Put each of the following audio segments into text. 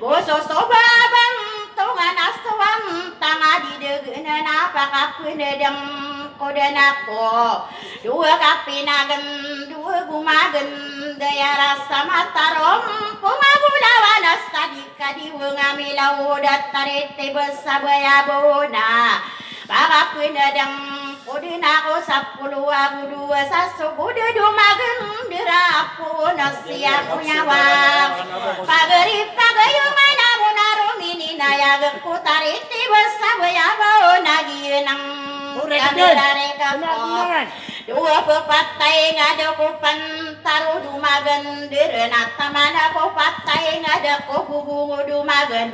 Boso soba bang tungan aswam tang ngadidegeuna napakapeun dedeng kodenako dua kapinagen dua gumagen daya rasa matarom pumabulawana sadika diweung ngamilau datarete besabaya-bona pakapeun dedeng kodenako 10 agu 2 sasukudu dumagen dirapun siap nyawa pageri pagayung namun arumini naya geku tariti besabaya-bona gienang dua pepatai ngadakupan taruh dumagen direnata mana pepatai ngadaku bubungu dumagen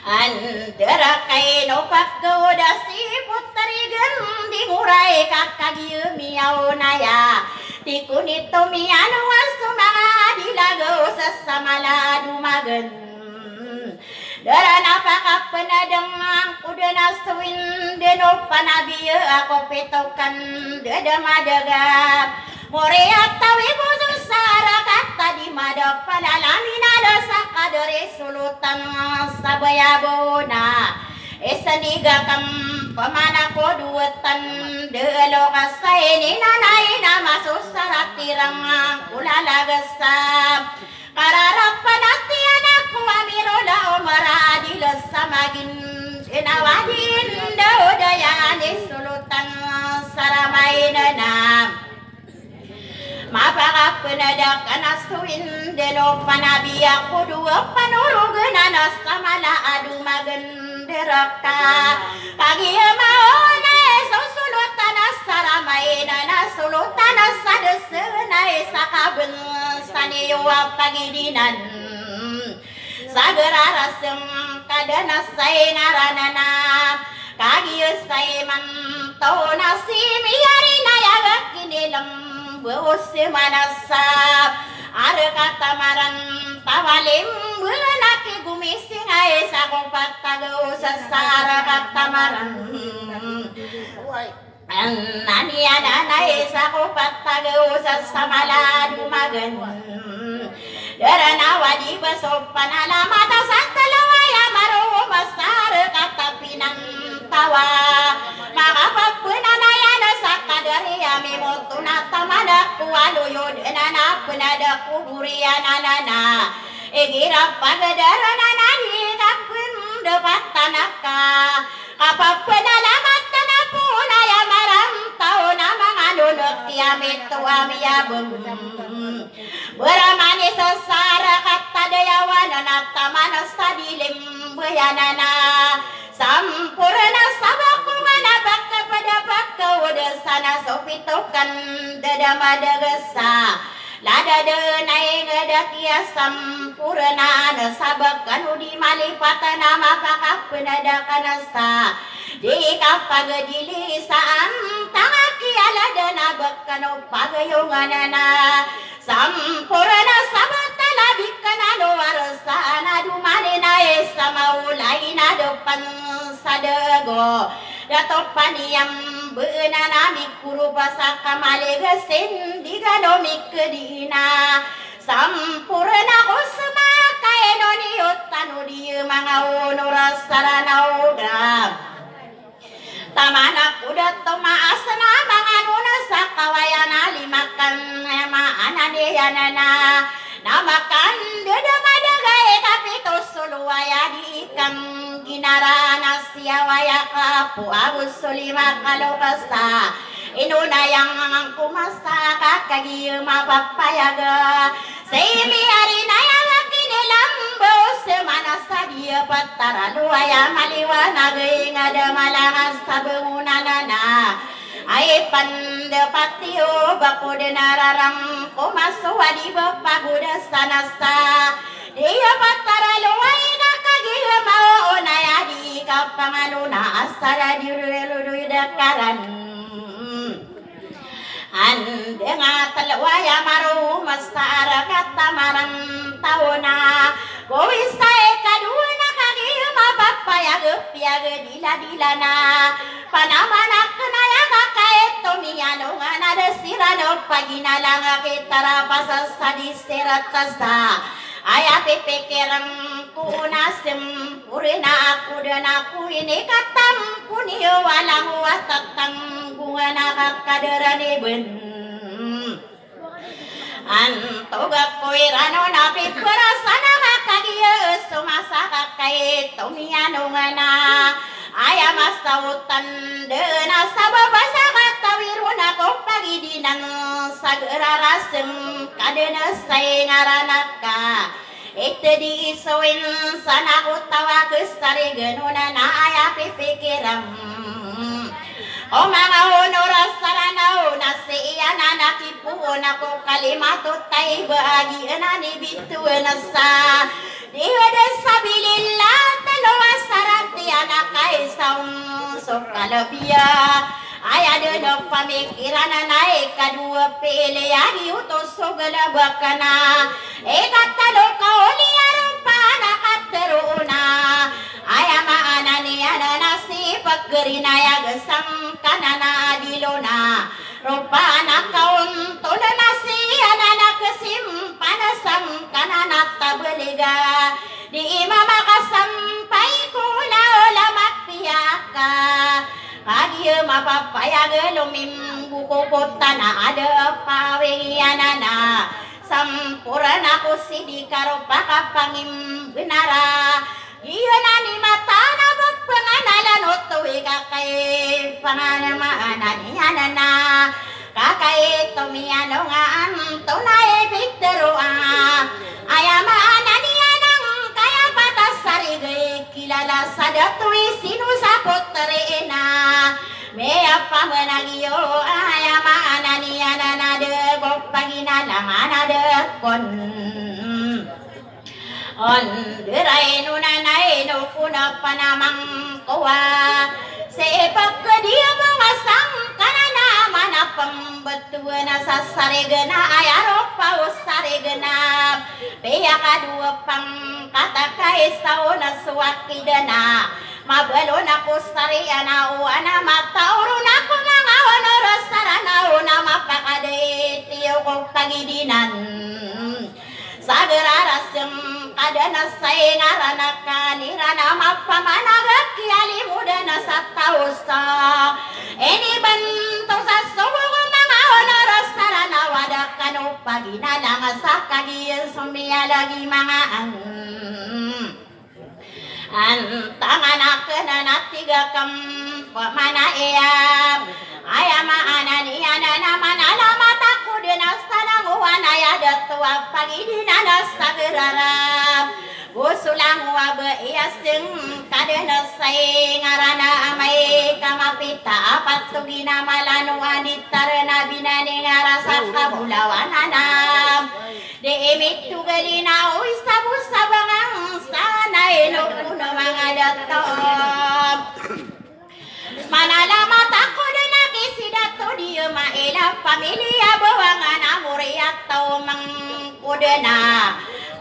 andera kai nopak keudasi putri gendi ngurai kakak gieu miau naya tikunito mianu wasumanga dilago sesamala dumagen darana pakapeun dengang udena sewin deno panabieu aku petokan dedemadaga morea tawi buzu sara kata di madapan alamina dosa kadere sulutan sabaya-bona esaniga kam pamana koduetan delo kasaini nanaina masuk saratirang kulala gesam kararapan hati anakku amirola omara adilas samagin inawadin daudayani sulutan saramainanam mapakapeun adakan asuin deno panabiak dua panurugeunana samala adu magen deraka kagieu maona susulutan saramainana sulutan sadeseuna sakabeun saniwa pagidinan sagera rasem kadana saengaranana kagieu saeman tona simiarina yaga kinilem beus manasab are katamaran pawalim beunaki gumising ae sakopat tagau sasara katamaran nani ananae sakopat tagau sasamala dumagen darana wadi besopan alamata satalawaya maru besar katapinang tawa makapapeun anayana sakadari ami motuna tamada kualuyud enana penada kuburianana egira pagadarana nani kapeun depat tanaka kapapeun alamat tanapuna ya maram tauna manganunuk kiamit tuami abem beramani sesara kata dayawana natamana stadilim beyanana sampurna sabakungana bakka pada bakka udasana sopitokan dadamada gesa lada denai ngadakia sampurna nasabakan udi malipatana mapakapeun adakan sa di kapagedili saan tangaki aladana bakkano pagayunganana sampurna sabatala bikanano warasana dumanena samaulaina depan sadego dato paniyam beunana mikuru pasaka malegesin digano mikedina sampurna usma kaenoni utanu dieu mangaunu rasarana ugrab tamana kuda toma asana manganuna sakawayana limakan ema ananiyanana namakan dedamadagai kapito suluwaya diikang ginarana siawaya kapu abus sulima kalokasa inuna yang kumasa kakagieu mapapayaga seimi harina yang kinilam bos semanasa dia patara luaya maliwana geing ada malangas sabeunanana ai pandepatio bakudenararang kumaswadi bapaguda sanasa dia patara luai kagieu mau onayadi kapanganuna asara direlu dakaran andeng talwaya maru mastara katamaran tauna gowisae kaduna kagieu mapapaya gepiage dila-dilana panamana kenaya kakaeto miyano ngana desirano paginalanga kitara pasasa diseratasa aya pepekerang kuna sempurna aku dan aku ini katam kuni walang watatang bunga nakakaderani ben Antoga koirano napi perasana makagia sumasa kakai tomiano ngana ayam astautan dena sababa samata wiruna ko pagi dinang sagera rasem kadena saingaranaka ite di isowin sana utawa kestari genuna na aya pipikiram O mga honora saranao na siya na nakipuon ako kalimatot tay baagi na ni bituan na sa diyoda sa bilila taloa sarati na kaisang sokalabia ay adano pamikiran na nae kadua pele agi utos so galabaka na katalo ka oliaro pa nakateruna ay amaana niya na nasipag gerinaya gasang kanana dilona rupa na kaun tola na siya na nakasim panasam kanana tabaliga di mamakasampay kula ola magpiyaka Pagi mapapayag lumimbukukuta na ada pawiana na sampurna ko sidi karo pakapangim benara iya na ni mata na panganalan otoy kakay panganamaana niya na kakay tumiano nga tunay bigteroa ayamaana niya nang kaya patasarigay kilala sa datoy sinusakot reena Mea pamanagiyo ayamaana niya na de gopaginalangan de kon on diray nunanay no kuna panamang kuwa sepak dia mengasang kanana manapang betuana sa saregana ayaro paus saregana peya kadua pang katakai sauna suwakidana mabalo na ko sariana o ana mataurun ako mga honor sarana o na mapakade tiyo ko pagidinan sageraras yang kadana say ngarana kanirana mapamanagak kiali muda na sa tausa ini banto sa suwong mga honor sarana wadak kano paginalang sa kagiyal sumiya lagi mga Antangan na natiga kam pamana iyam ayama ananiya na naman alamat ako din astanang uwanaya datua pagidina na sagerarap usulang uwabe iyasing kadena say ngarana amay kamapita apat tugina malanuan itarana binani ngarasa kabulawan anam de emit tugalina uy sabu-sabangang sanay no puno mga datom manalamat ako na nakisidato di maila pamilya bawangan amuriat tao mang kudena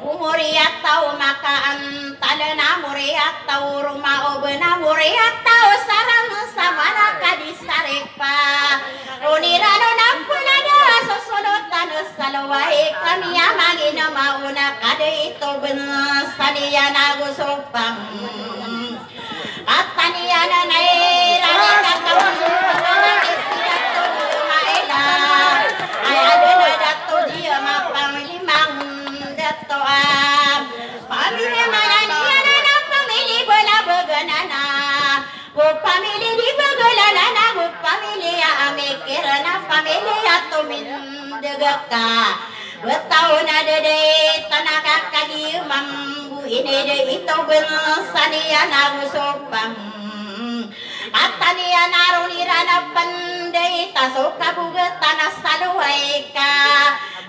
umuriat tao makaantala na muriat tao rumaob na muriat tao sarang sama na kadisarik pa runirano na punada susunod na salaway kami amagin na mauna kada ito saniya na gusopang at taniya na nairari kakawang pagkakisidato maila ay ado na dato diya mapanglimang dato pamilya mananiya na pamilya bola baganana pamilya di bagalala na pamilya amikira na pamilya tumindagaka Betau na dede tanaka kagi mambu ini de ito bensania na gusopang atania narunira na pandai tasoka buga tanah saluai ka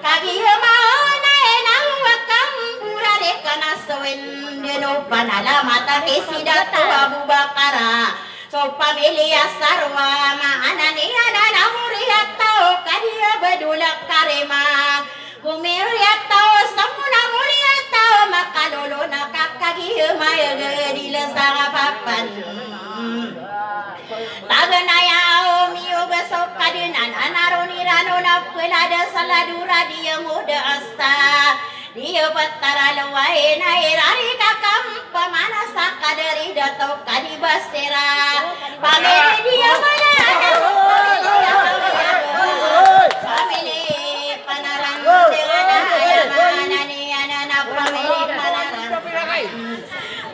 kagi maona na wakam burade kana soen deno panala mata kesida tu Abu Bakara so pamilya sarwa maanania na muriat tau kadia bedulak karema Kumiriat tao samuna muriat tao makalolo na kakagihimay gadila sa kapapan Taganaya umiyo besok kadinan anaro nirano na pelada saladura dia muda asta dia patara luai na irari kakam pamana saka dari dato kadi basera pamili dia mana pamili panaran dengan ayamana ni anana pamili panaran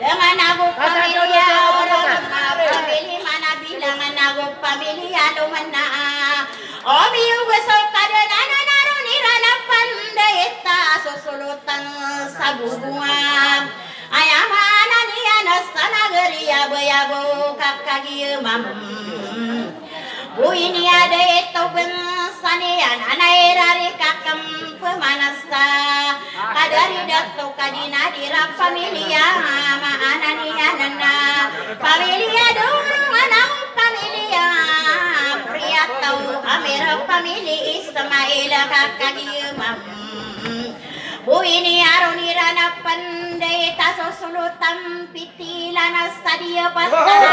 dengan aku pamili orang pamili mana bilangan aku pamili anu mana omi ubesok kadana naruni rana pandai susulutan sabungan ayamana ni anasana geria bayabu kakagi mam bu ini ada itu bensani anai rari kakam pemanasa kadari datu kadina dira familia ma anani anana familia dulu anak familia pria tahu amir famili Ismail kakagi mam bu ini aruni rana pandai taso sulutan pitilana sadia pasara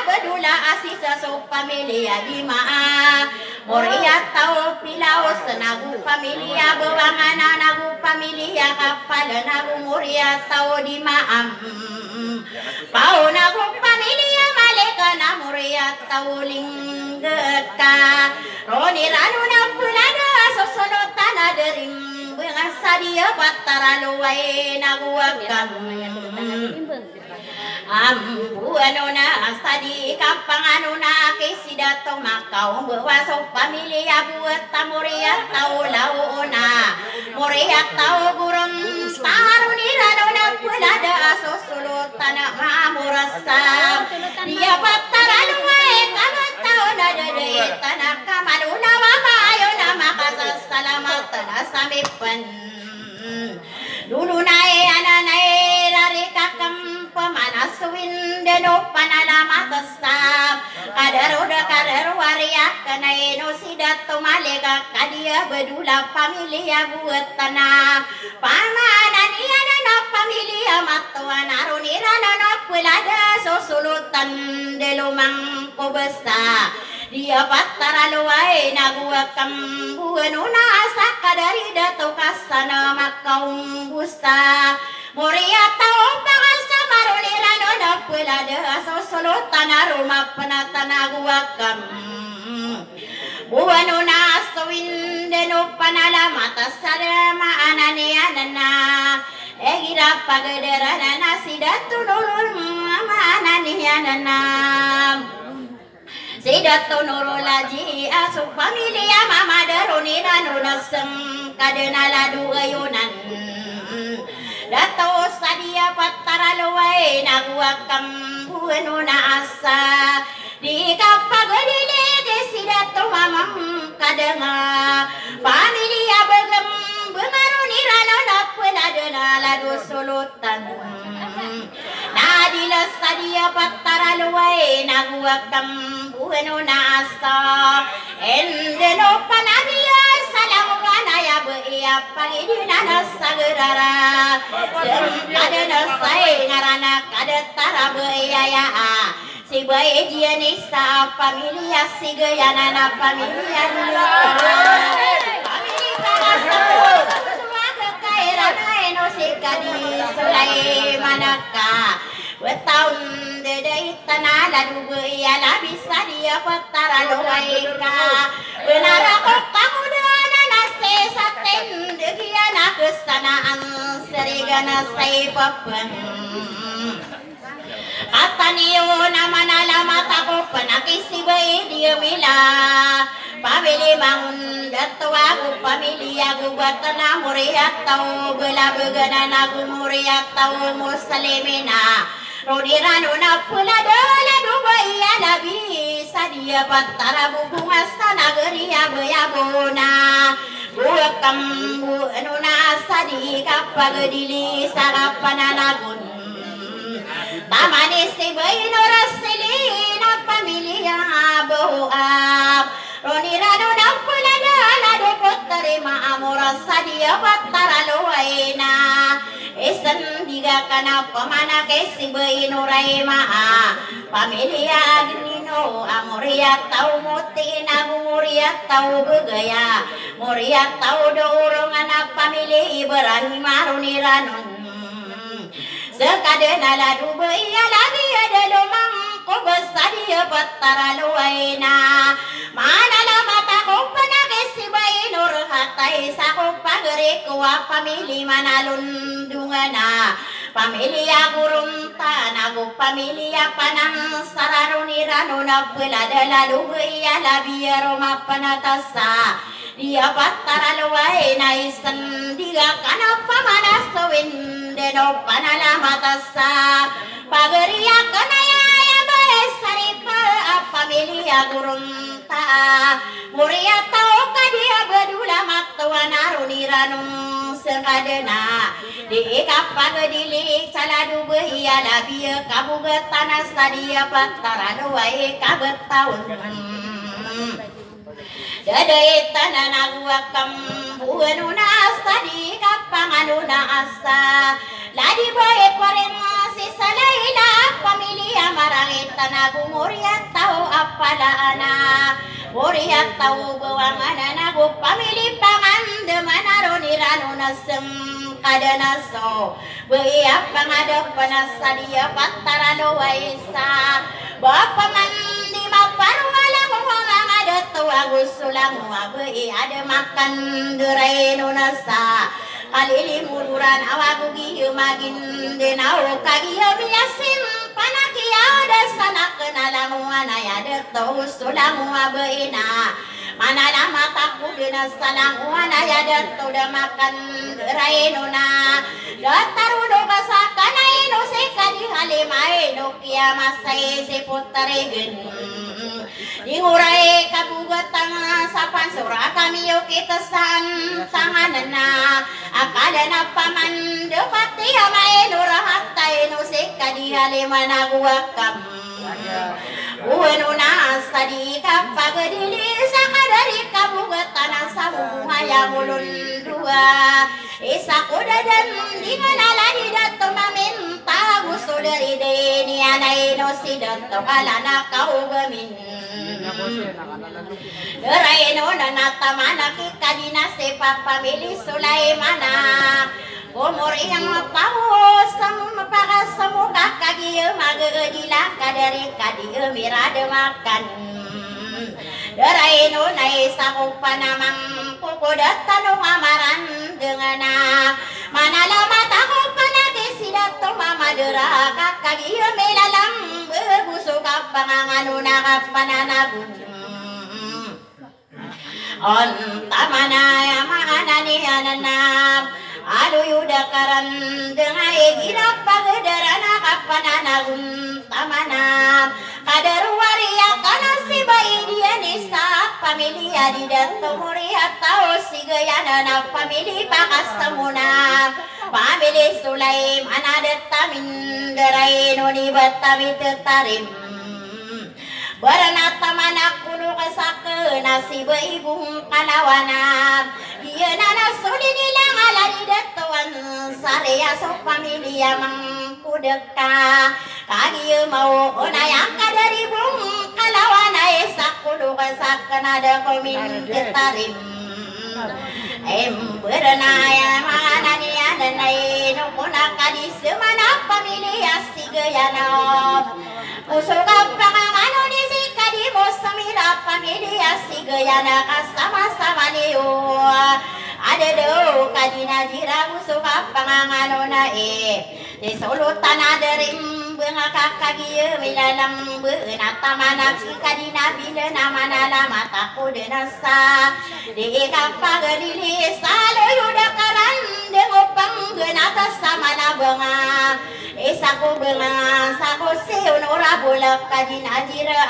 bedula asisa so familia di maa moria tau pilau senagu familia bawangana nagu familia kapal nagu moria tau di maam pau nagu familia maleka na moria tau linggeka roni ranu na pulada sosolotan aderim bengasa dia batara luai nagu agam ambu anuna asadi kampang anuna kesidato makau bawaso familia buat tamuria tau launa muria tau burung taruni ranuna pulada asosulu tanah mamurasa dia batara luai kamat tau nadade tanah kamaduna mama ayo nama kasas selamat tanah samipan dulu nae ananae rari kakam pemanas windeno panalama tesap kadar waria kanai no sidato malega kadia bedula familia buat tanah pamanan iana na familia matuan aruni rana pulada sosulutan delumang kobesa dia patara luai nagua kambuanuna asaka dari dato kasana makaung busa moria tau pangasa maruni rano na pulada sosulutan aruma penatana gua kam buanuna sawindeno panala mata sarama anane anana egira pagaderana nasidatu nurul anane anana sidato nurulaji asu familia mama daruni nanunasem kadena ladu ayunan dato sadia patara luai naguakam buenuna asa di kapagodile desidato mamam kadena familia begem bengaruni ranona puladena ladu sulutan nadila sadia patara luai naguakam buenuna asa endeno panabia salam ganaya beia pagidina nasagerara kadena sai ngarana kadetara beia ya si bae jianisa familia si gayana familia familia suaka kairana eno sikadi sulai manaka wetaun dedai tanah lalu beia la bisa dia patara loaika benar kok kamu dana nase saten degiana kesanaan serigana sai papan Atanio nama nalama tako panakisi bae dia mila pamili bangun dato aku pamilia aku batana muria tau bela begana nagu muria tau muslimina rodirano na pula dala dubai alabi sadia patara bunga sanageria bayabona buakam bu anuna sadi kapagdili sarapana nagun tamani sibai norasilina familia boab ronirano na pula dala dupotare ma amora sadia patara loaina esan diga kana pamana ke sibai norai ma familia gnino tau amuriat tau mutina muriat tau begaya muriat tau dorongan pamili Ibrahim Aruniranun sekadena ladu beia lagi ada domang ko besadia patara luaina mana lama tako panagis si bayi nur hatai sako pagere ko pamili manalundungana pamilya gurunta nagu pamilya panang sararunirano na pelada lalu beia labia roma panatasa dia patara luaina isen diga kanapa manasowin deno panala matasa pageria kanaya ya besari pa pamilya gurunta muria tau kadia bedula matwana runiranung sekadena di kapagedilik saladu beia labia kabugetana sadia patara luai kabetaun Dadai tanana guakam buenuna sadi kapanganuna asa ladi boy pareng si salaila pamilya marangit tanagu muriat tau apala ana muriat tau bawangana nagu pamili pangan demana ronirano nasem kadana so beia pangada panasadia patara loaisa bapa mandi maparwala ada tu agus sulang wabe ada makan derai nunasa kalili muluran awagu giyu magin denau kagiya biasin panakia ada sana kenalang wanaya ada tu sulang wabe na mana lama takut dina salang wanaya ada tu dah makan derai nuna dataru do basakana ino sekadi halimai no kiamasai seputaregen Ingurai kabugatang sapan sura kami yo kita san tanganana akadana paman depati amai nurahatai no sekadi halimana guakam uenuna sadi kapagedili sakadari kabugatana sabu haya mulun dua isakuda dan dinganala hidatto maminta gusudari deni anai no sidatto kalana kau gamin Derai no nanata mana kita dinase papa mili Sulaimana umur yang tahu sama para semuka kagi magedila kadari kadi mirade makan Derai no nai sakupa namang kukudat tanu amaran dengan mana lama tahu panagi sidato mama dera kagi melalang berbusuk kapangangan nakapananagun on tamana ya mana ni ananam alu yudakaran dengan egina pagederana kapananagun tamana kadaru waria kana si bayi dia nisa pamilya di dato muria tau si gayana na pamili pakasamuna pamili Sulaim anadetamin derai noni batami tetarim Baranata manak kuno kasake nasi beibung kalawana Iya nana sudi nilang ala di datuan Saria so pamilya mangkudeka Kagi mau onayang kadari bung kalawana Esak kuno kasake nada komin ketarim Berenaya mana niya nanay Nukuna kadis mana pamilya sigayana Usukap pangangano ni si kadimo samira pamilya sigayana kasama-sama niyo Ada do kadina jira usukap pangangano na Di sulutan ada rim bunga kakagiya milalang benata manak si kadina bila nama nala mataku denasa Di kapagadili salo yudakaran dengopang benata sama na bunga Isaku benga sako siun ora bulak kadina jira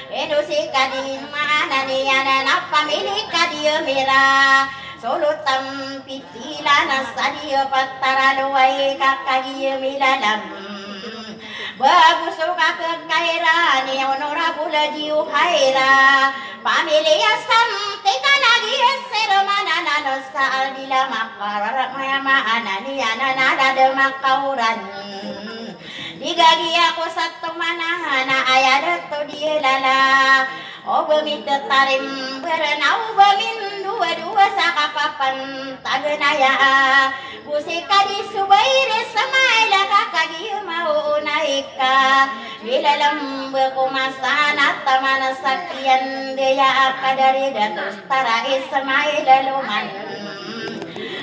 Eno si kadin mana niya na pamili kadiya mira Solutam pitila na sadiya patara luway kakagiya milalam Bagus suka kekaira ni onora bula jiu haira pamilya samtika lagi sermana nano saal dila makarak maya maana ni anana de makauran digagi aku satu mana na ayat to di lala o bemit tarim berenau bemin dua-dua sakapapan tagenaya busika di subaire samaila kakagi mau naika bilalam bekumasana tamana sakian dia akadari datus tara ismaila luman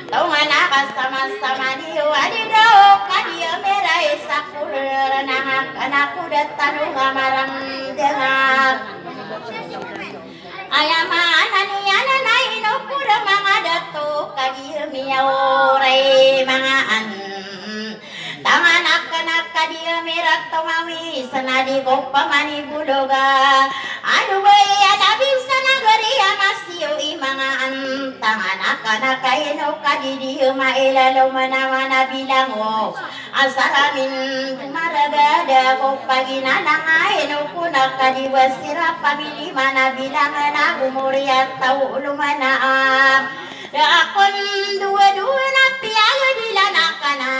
Tawana sama-sama diwadido kadia merai sakur nahak anakku datang ngamarang dengar ayamana ni ananai no kuda mangadato kadia miaure mangaan tanganak kadia merat tomawi senadi gopamani budoga aduh ada bisa nagari amasio imangaan tanganak kaino kadidi maila mana bilango asalamin maragada kopagina nangaino kuna kadiwasira pamili mana bilangan aku muriat tau lumana akon dua-dua napi ayo dilanakana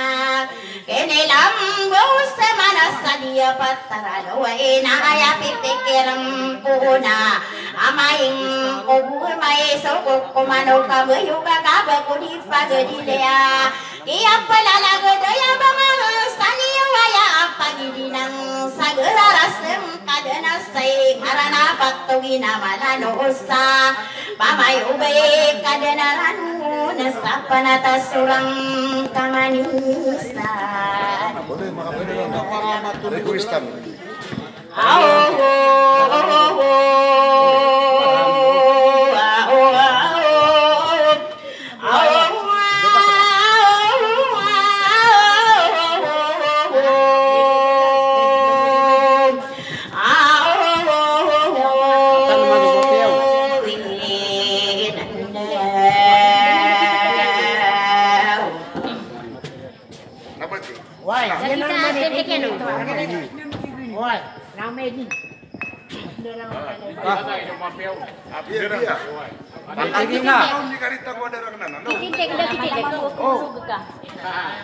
kenilam bos mana sadia pataralo ina aya pipikiram kuna amaing kubur mai sokok komano kabayu kagaba kudi fagadilea iya palala godaya bangang sani waya pagidinang sagera rasem kadana sai karana patugina malano usta pamay ubay kadana ranu nasapanata surang kamanisa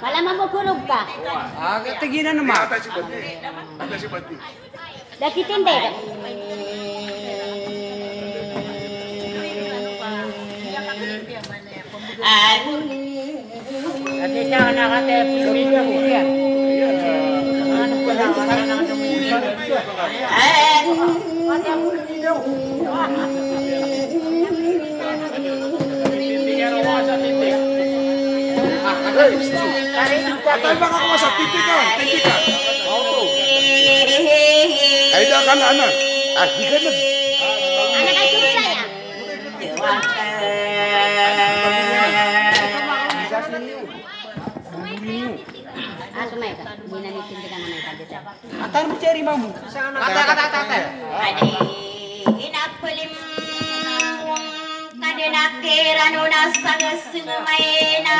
Malam mo kulog ka. Tiginan naman. Dakitinde. Ate siya nakate video ko yan. Ano ko lang ang Patay baka ko sa tipikan. Ay da kan anak. Di ka na. Anak ay saya. Sumay ka. Hindi na nitindig ka naman ka. Atar mo cherry mamu. Kata. Adi inapulim kadinakira no nasagasumay na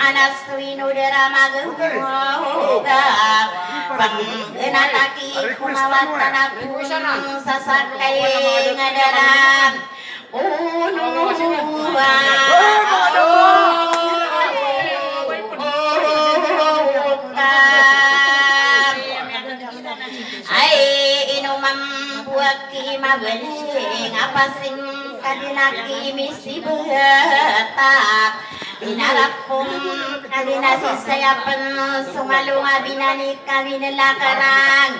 anaswinudera magengga pangenataki kumawatanaku sasakai ngadaran unuwa ai inumam buaki mabening apa sing kadinaki misi betak Binarapong kadina sisayapan sumalunga binani kami nalakarang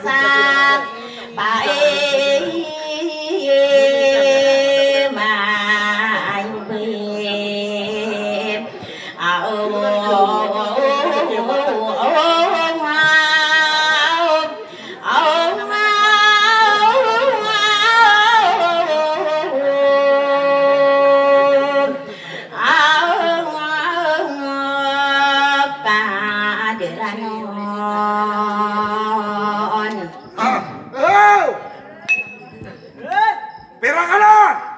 sa bae mai bê Peranganan.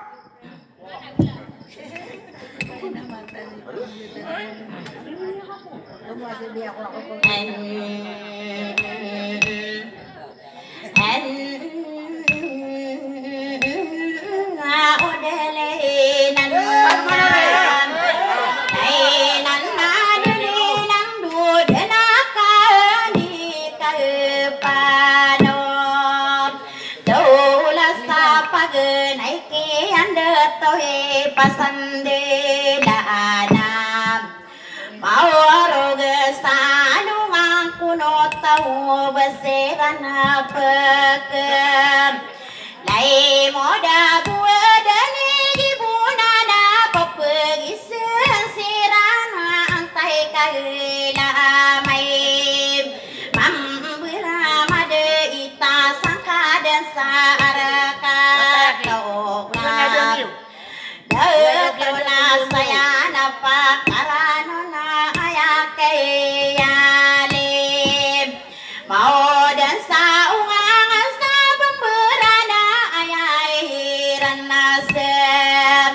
pasande daanam mau roga sanu ngkuno tau beserana pekem lai moda tua dani gibunana popegi sirana antai kaila mai mambira made ita sangka dan saraka saya napa karano na ayake yalim mau dan saungang sa pemberana ayahiran nasem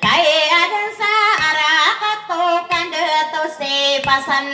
kaya dan sa arah katokan deto se pasan